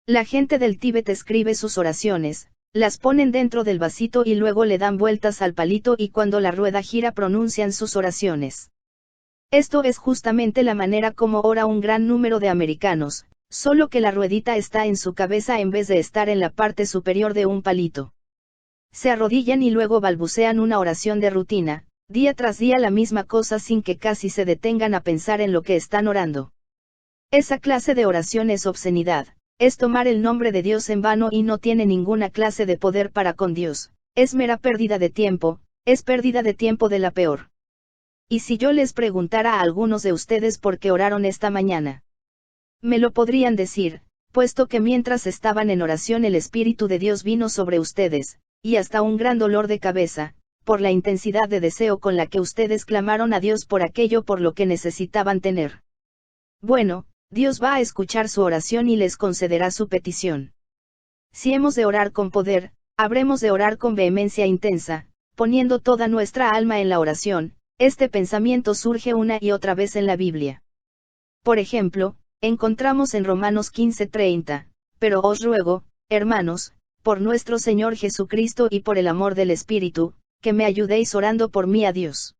S1: La gente del Tíbet escribe sus oraciones, las ponen dentro del vasito y luego le dan vueltas al palito y cuando la rueda gira pronuncian sus oraciones. Esto es justamente la manera como ora un gran número de americanos, solo que la ruedita está en su cabeza en vez de estar en la parte superior de un palito. Se arrodillan y luego balbucean una oración de rutina, día tras día la misma cosa sin que casi se detengan a pensar en lo que están orando. Esa clase de oración es obscenidad, es tomar el nombre de Dios en vano y no tiene ninguna clase de poder para con Dios, es mera pérdida de tiempo, es pérdida de tiempo de la peor. ¿Y si yo les preguntara a algunos de ustedes por qué oraron esta mañana? Me lo podrían decir, puesto que mientras estaban en oración el Espíritu de Dios vino sobre ustedes, y hasta un gran dolor de cabeza, por la intensidad de deseo con la que ustedes clamaron a Dios por aquello por lo que necesitaban tener. Bueno, Dios va a escuchar su oración y les concederá su petición. Si hemos de orar con poder, habremos de orar con vehemencia intensa, poniendo toda nuestra alma en la oración. Este pensamiento surge una y otra vez en la Biblia. Por ejemplo, encontramos en Romanos 15:30, pero os ruego, hermanos, por nuestro Señor Jesucristo y por el amor del Espíritu, que me ayudéis orando por mí a Dios.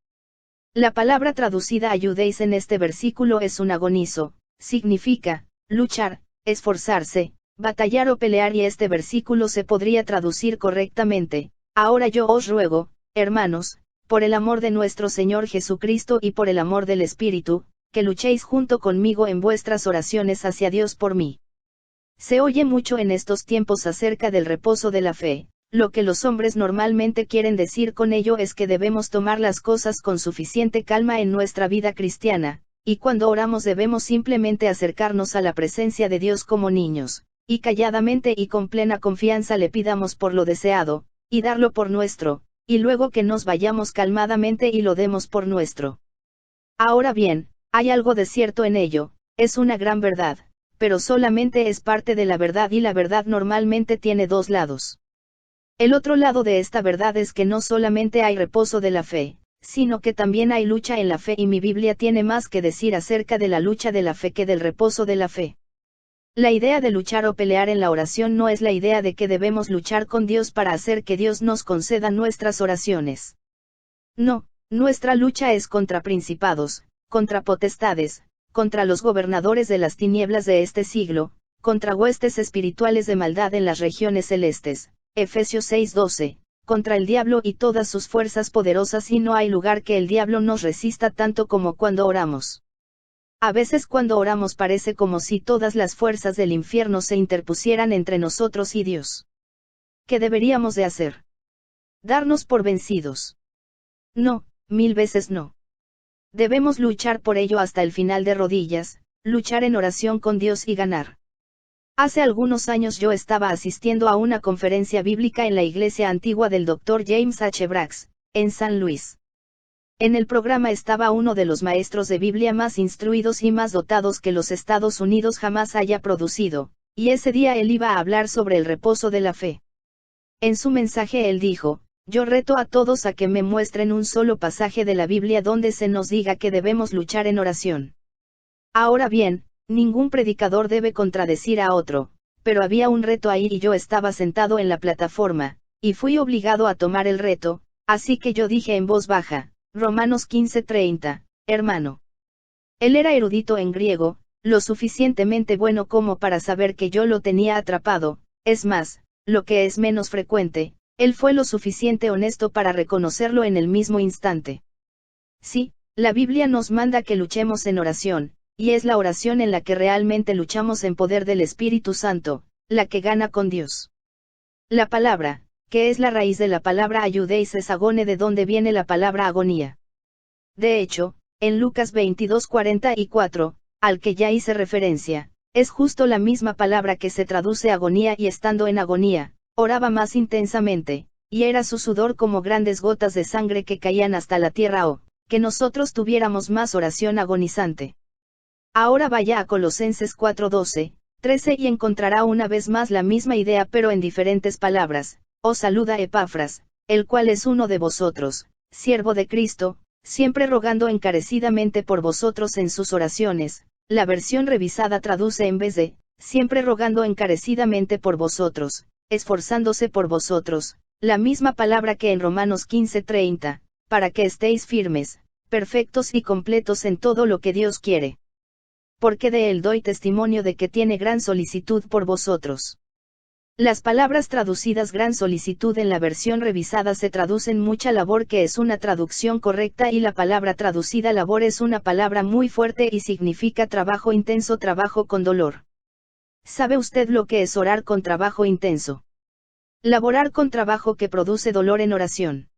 S1: La palabra traducida ayudéis en este versículo es un agonizo, significa, luchar, esforzarse, batallar o pelear, y este versículo se podría traducir correctamente: ahora yo os ruego, hermanos, por el amor de nuestro Señor Jesucristo y por el amor del Espíritu, que luchéis junto conmigo en vuestras oraciones hacia Dios por mí. Se oye mucho en estos tiempos acerca del reposo de la fe. Lo que los hombres normalmente quieren decir con ello es que debemos tomar las cosas con suficiente calma en nuestra vida cristiana, y cuando oramos debemos simplemente acercarnos a la presencia de Dios como niños, y calladamente y con plena confianza le pidamos por lo deseado, y darlo por nuestro, y luego que nos vayamos calmadamente y lo demos por nuestro. Ahora bien, hay algo de cierto en ello, es una gran verdad, pero solamente es parte de la verdad, y la verdad normalmente tiene dos lados. El otro lado de esta verdad es que no solamente hay reposo de la fe, sino que también hay lucha en la fe, y mi Biblia tiene más que decir acerca de la lucha de la fe que del reposo de la fe. La idea de luchar o pelear en la oración no es la idea de que debemos luchar con Dios para hacer que Dios nos conceda nuestras oraciones. No, nuestra lucha es contra principados, contra potestades, contra los gobernadores de las tinieblas de este siglo, contra huestes espirituales de maldad en las regiones celestes. Efesios 6:12, contra el diablo y todas sus fuerzas poderosas, y no hay lugar que el diablo nos resista tanto como cuando oramos. A veces cuando oramos parece como si todas las fuerzas del infierno se interpusieran entre nosotros y Dios. ¿Qué deberíamos de hacer? ¿Darnos por vencidos? No, 1000 veces no. Debemos luchar por ello hasta el final de rodillas, luchar en oración con Dios y ganar. Hace algunos años yo estaba asistiendo a una conferencia bíblica en la iglesia antigua del Dr. James H. Braggs, en San Luis. En el programa estaba uno de los maestros de Biblia más instruidos y más dotados que los Estados Unidos jamás haya producido, y ese día él iba a hablar sobre el reposo de la fe. En su mensaje él dijo: yo reto a todos a que me muestren un solo pasaje de la Biblia donde se nos diga que debemos luchar en oración. Ahora bien, ningún predicador debe contradecir a otro, pero había un reto ahí y yo estaba sentado en la plataforma, y fui obligado a tomar el reto, así que yo dije en voz baja: Romanos 15:30, hermano. Él era erudito en griego, lo suficientemente bueno como para saber que yo lo tenía atrapado, es más, lo que es menos frecuente, él fue lo suficiente honesto para reconocerlo en el mismo instante. Sí, la Biblia nos manda que luchemos en oración, y es la oración en la que realmente luchamos en poder del Espíritu Santo, la que gana con Dios. La palabra, que es la raíz de la palabra ayudéis, es agone, de donde viene la palabra agonía. De hecho, en Lucas 22:44, al que ya hice referencia, es justo la misma palabra que se traduce agonía, y estando en agonía, oraba más intensamente, y era su sudor como grandes gotas de sangre que caían hasta la tierra. Oh, que nosotros tuviéramos más oración agonizante. Ahora vaya a Colosenses 4:12, 13 y encontrará una vez más la misma idea pero en diferentes palabras. Os saluda Epafras, el cual es uno de vosotros, siervo de Cristo, siempre rogando encarecidamente por vosotros en sus oraciones. La versión revisada traduce en vez de, siempre rogando encarecidamente por vosotros, esforzándose por vosotros, la misma palabra que en Romanos 15:30, para que estéis firmes, perfectos y completos en todo lo que Dios quiere. Porque de él doy testimonio de que tiene gran solicitud por vosotros. Las palabras traducidas gran solicitud en la versión revisada se traducen mucha labor, que es una traducción correcta, y la palabra traducida labor es una palabra muy fuerte y significa trabajo intenso, trabajo con dolor. ¿Sabe usted lo que es orar con trabajo intenso? Laborar con trabajo que produce dolor en oración.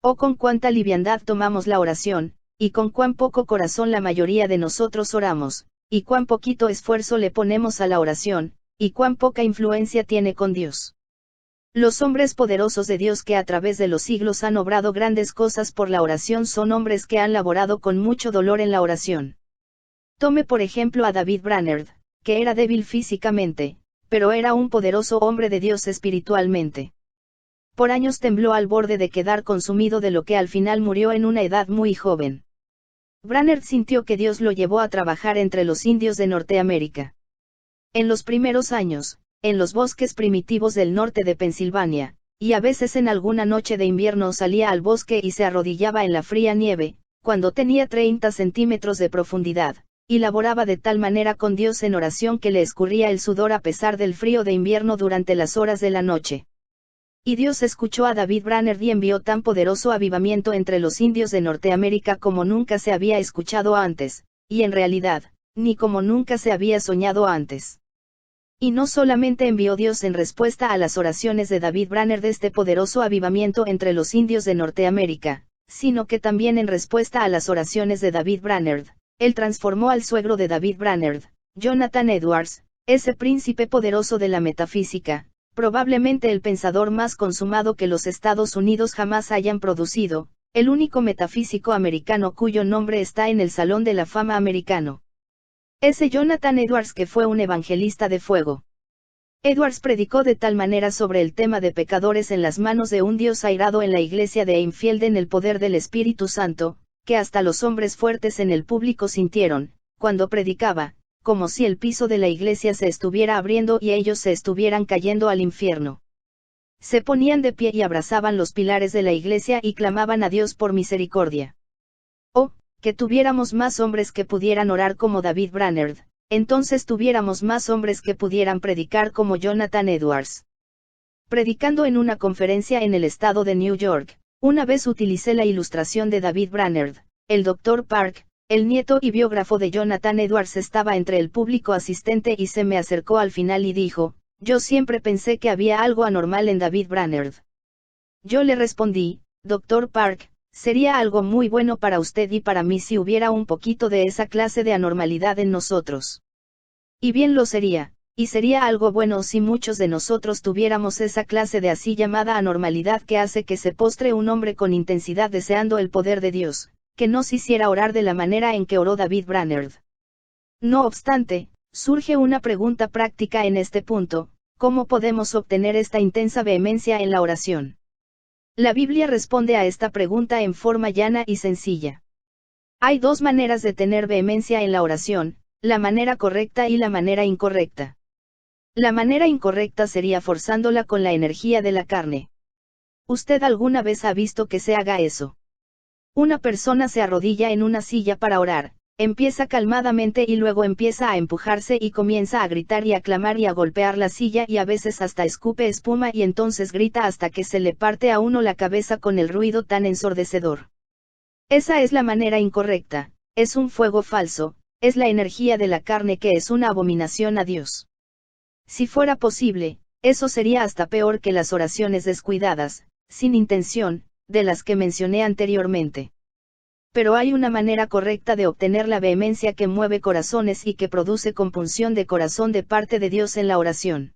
S1: Oh, con cuánta liviandad tomamos la oración, y con cuán poco corazón la mayoría de nosotros oramos, y cuán poquito esfuerzo le ponemos a la oración, y cuán poca influencia tiene con Dios. Los hombres poderosos de Dios que a través de los siglos han obrado grandes cosas por la oración son hombres que han laborado con mucho dolor en la oración. Tome por ejemplo a David Brainerd, que era débil físicamente, pero era un poderoso hombre de Dios espiritualmente. Por años tembló al borde de quedar consumido, de lo que al final murió en una edad muy joven. Brainerd sintió que Dios lo llevó a trabajar entre los indios de Norteamérica. En los primeros años, en los bosques primitivos del norte de Pensilvania, y a veces en alguna noche de invierno salía al bosque y se arrodillaba en la fría nieve, cuando tenía 30 centímetros de profundidad, y laboraba de tal manera con Dios en oración que le escurría el sudor a pesar del frío de invierno durante las horas de la noche. Y Dios escuchó a David Brainerd y envió tan poderoso avivamiento entre los indios de Norteamérica como nunca se había escuchado antes, y en realidad, ni como nunca se había soñado antes. Y no solamente envió Dios en respuesta a las oraciones de David Brainerd este poderoso avivamiento entre los indios de Norteamérica, sino que también en respuesta a las oraciones de David Brainerd, él transformó al suegro de David Brainerd, Jonathan Edwards, ese príncipe poderoso de la metafísica, probablemente el pensador más consumado que los Estados Unidos jamás hayan producido, el único metafísico americano cuyo nombre está en el Salón de la Fama americano. Ese Jonathan Edwards que fue un evangelista de fuego. Edwards predicó de tal manera sobre el tema de pecadores en las manos de un Dios airado en la iglesia de Enfield en el poder del Espíritu Santo, que hasta los hombres fuertes en el público sintieron, cuando predicaba, como si el piso de la iglesia se estuviera abriendo y ellos se estuvieran cayendo al infierno. Se ponían de pie y abrazaban los pilares de la iglesia y clamaban a Dios por misericordia. Oh, que tuviéramos más hombres que pudieran orar como David Brainerd, entonces tuviéramos más hombres que pudieran predicar como Jonathan Edwards. Predicando en una conferencia en el estado de New York, una vez utilicé la ilustración de David Brainerd, el Dr. Park, el nieto y biógrafo de Jonathan Edwards estaba entre el público asistente y se me acercó al final y dijo, yo siempre pensé que había algo anormal en David Brainerd. Yo le respondí, Dr. Park, sería algo muy bueno para usted y para mí si hubiera un poquito de esa clase de anormalidad en nosotros. Y bien lo sería, y sería algo bueno si muchos de nosotros tuviéramos esa clase de así llamada anormalidad que hace que se postre un hombre con intensidad deseando el poder de Dios, que nos hiciera orar de la manera en que oró David Brainerd. No obstante, surge una pregunta práctica en este punto, ¿cómo podemos obtener esta intensa vehemencia en la oración? La Biblia responde a esta pregunta en forma llana y sencilla. Hay dos maneras de tener vehemencia en la oración, la manera correcta y la manera incorrecta. La manera incorrecta sería forzándola con la energía de la carne. ¿Usted alguna vez ha visto que se haga eso? Una persona se arrodilla en una silla para orar, empieza calmadamente y luego empieza a empujarse y comienza a gritar y a clamar y a golpear la silla y a veces hasta escupe espuma y entonces grita hasta que se le parte a uno la cabeza con el ruido tan ensordecedor. Esa es la manera incorrecta, es un fuego falso, es la energía de la carne que es una abominación a Dios. Si fuera posible, eso sería hasta peor que las oraciones descuidadas, sin intención, de las que mencioné anteriormente. Pero hay una manera correcta de obtener la vehemencia que mueve corazones y que produce compunción de corazón de parte de Dios en la oración.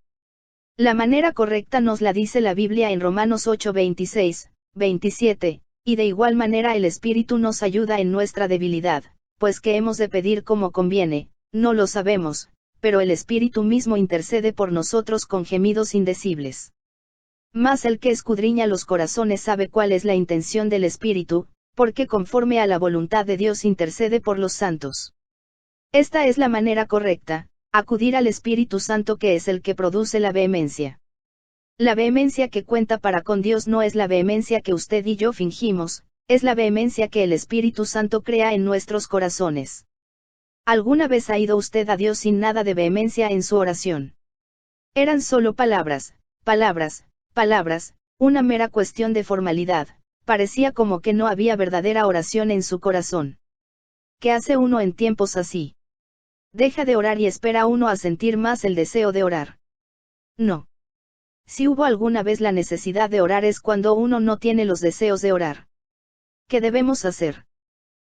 S1: La manera correcta nos la dice la Biblia en Romanos 8:26, 27, y de igual manera el Espíritu nos ayuda en nuestra debilidad, pues que hemos de pedir como conviene, no lo sabemos, pero el Espíritu mismo intercede por nosotros con gemidos indecibles. Mas el que escudriña los corazones sabe cuál es la intención del Espíritu, porque conforme a la voluntad de Dios intercede por los santos. Esta es la manera correcta, acudir al Espíritu Santo que es el que produce la vehemencia. La vehemencia que cuenta para con Dios no es la vehemencia que usted y yo fingimos, es la vehemencia que el Espíritu Santo crea en nuestros corazones. ¿Alguna vez ha ido usted a Dios sin nada de vehemencia en su oración? Eran solo palabras, palabras, palabras, una mera cuestión de formalidad, parecía como que no había verdadera oración en su corazón. ¿Qué hace uno en tiempos así? Deja de orar y espera uno a sentir más el deseo de orar. No. Si hubo alguna vez la necesidad de orar es cuando uno no tiene los deseos de orar. ¿Qué debemos hacer?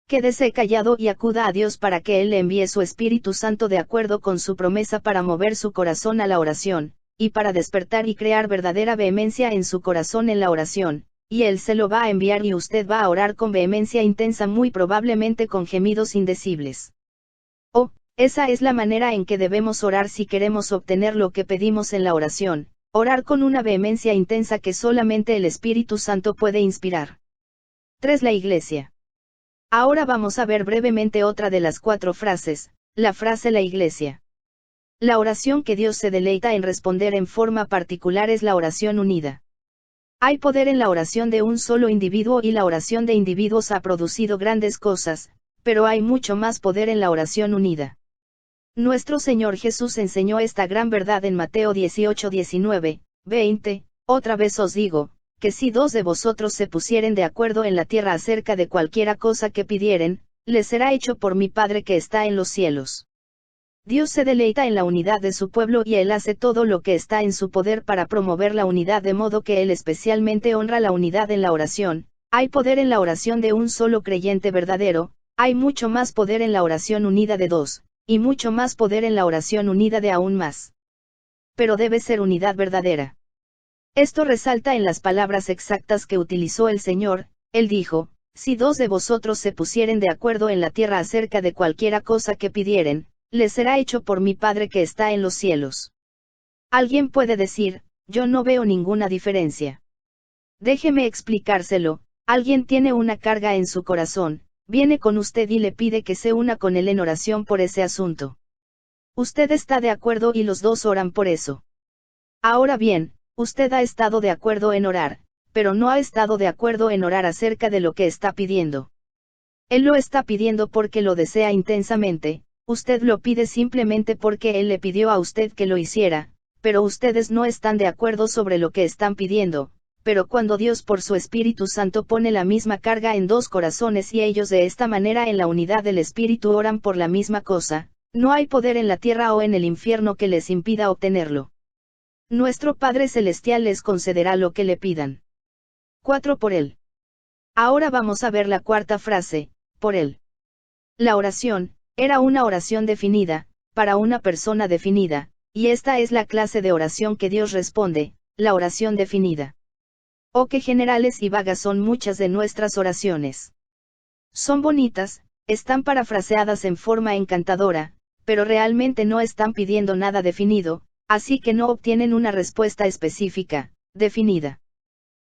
S1: Quédese callado y acuda a Dios para que Él le envíe su Espíritu Santo de acuerdo con su promesa para mover su corazón a la oración, y para despertar y crear verdadera vehemencia en su corazón en la oración, y Él se lo va a enviar y usted va a orar con vehemencia intensa muy probablemente con gemidos indecibles. Oh, esa es la manera en que debemos orar si queremos obtener lo que pedimos en la oración, orar con una vehemencia intensa que solamente el Espíritu Santo puede inspirar. 3. La Iglesia. Ahora vamos a ver brevemente otra de las 4 frases, la frase la Iglesia. La oración que Dios se deleita en responder en forma particular es la oración unida. Hay poder en la oración de un solo individuo y la oración de individuos ha producido grandes cosas, pero hay mucho más poder en la oración unida. Nuestro Señor Jesús enseñó esta gran verdad en Mateo 18, 19, 20, otra vez os digo, que si dos de vosotros se pusieren de acuerdo en la tierra acerca de cualquiera cosa que pidieren, les será hecho por mi Padre que está en los cielos. Dios se deleita en la unidad de su pueblo y Él hace todo lo que está en su poder para promover la unidad, de modo que Él especialmente honra la unidad en la oración. Hay poder en la oración de un solo creyente verdadero, hay mucho más poder en la oración unida de dos, y mucho más poder en la oración unida de aún más. Pero debe ser unidad verdadera. Esto resalta en las palabras exactas que utilizó el Señor. Él dijo, si dos de vosotros se pusieren de acuerdo en la tierra acerca de cualquiera cosa que pidieren, les será hecho por mi Padre que está en los cielos. Alguien puede decir, yo no veo ninguna diferencia. Déjeme explicárselo. Alguien tiene una carga en su corazón, viene con usted y le pide que se una con él en oración por ese asunto. Usted está de acuerdo y los dos oran por eso. Ahora bien, usted ha estado de acuerdo en orar, pero no ha estado de acuerdo en orar acerca de lo que está pidiendo. Él lo está pidiendo porque lo desea intensamente, usted lo pide simplemente porque él le pidió a usted que lo hiciera, pero ustedes no están de acuerdo sobre lo que están pidiendo. Pero cuando Dios por su Espíritu Santo pone la misma carga en dos corazones y ellos de esta manera en la unidad del Espíritu oran por la misma cosa, no hay poder en la tierra o en el infierno que les impida obtenerlo. Nuestro Padre Celestial les concederá lo que le pidan. 4. Por Él. Ahora vamos a ver la cuarta frase, por Él. La oración, era una oración definida, para una persona definida, y esta es la clase de oración que Dios responde, la oración definida. Oh, qué generales y vagas son muchas de nuestras oraciones. Son bonitas, están parafraseadas en forma encantadora, pero realmente no están pidiendo nada definido, así que no obtienen una respuesta específica, definida.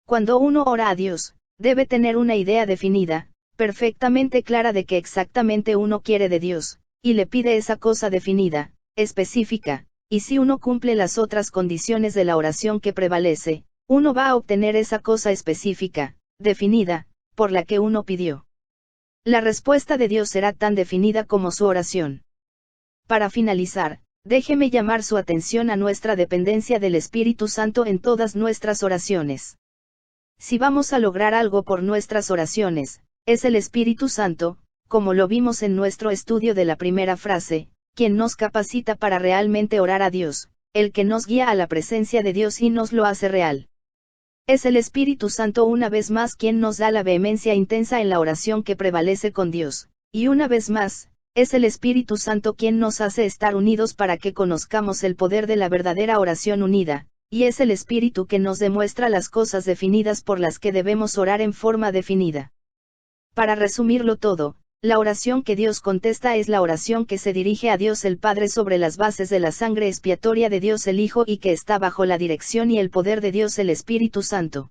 S1: Cuando uno ora a Dios, debe tener una idea definida, perfectamente clara de qué exactamente uno quiere de Dios, y le pide esa cosa definida, específica, y si uno cumple las otras condiciones de la oración que prevalece, uno va a obtener esa cosa específica, definida, por la que uno pidió. La respuesta de Dios será tan definida como su oración. Para finalizar, déjeme llamar su atención a nuestra dependencia del Espíritu Santo en todas nuestras oraciones. Si vamos a lograr algo por nuestras oraciones, es el Espíritu Santo, como lo vimos en nuestro estudio de la primera frase, quien nos capacita para realmente orar a Dios, el que nos guía a la presencia de Dios y nos lo hace real. Es el Espíritu Santo una vez más quien nos da la vehemencia intensa en la oración que prevalece con Dios, y una vez más, es el Espíritu Santo quien nos hace estar unidos para que conozcamos el poder de la verdadera oración unida, y es el Espíritu que nos demuestra las cosas definidas por las que debemos orar en forma definida. Para resumirlo todo, la oración que Dios contesta es la oración que se dirige a Dios el Padre sobre las bases de la sangre expiatoria de Dios el Hijo y que está bajo la dirección y el poder de Dios el Espíritu Santo.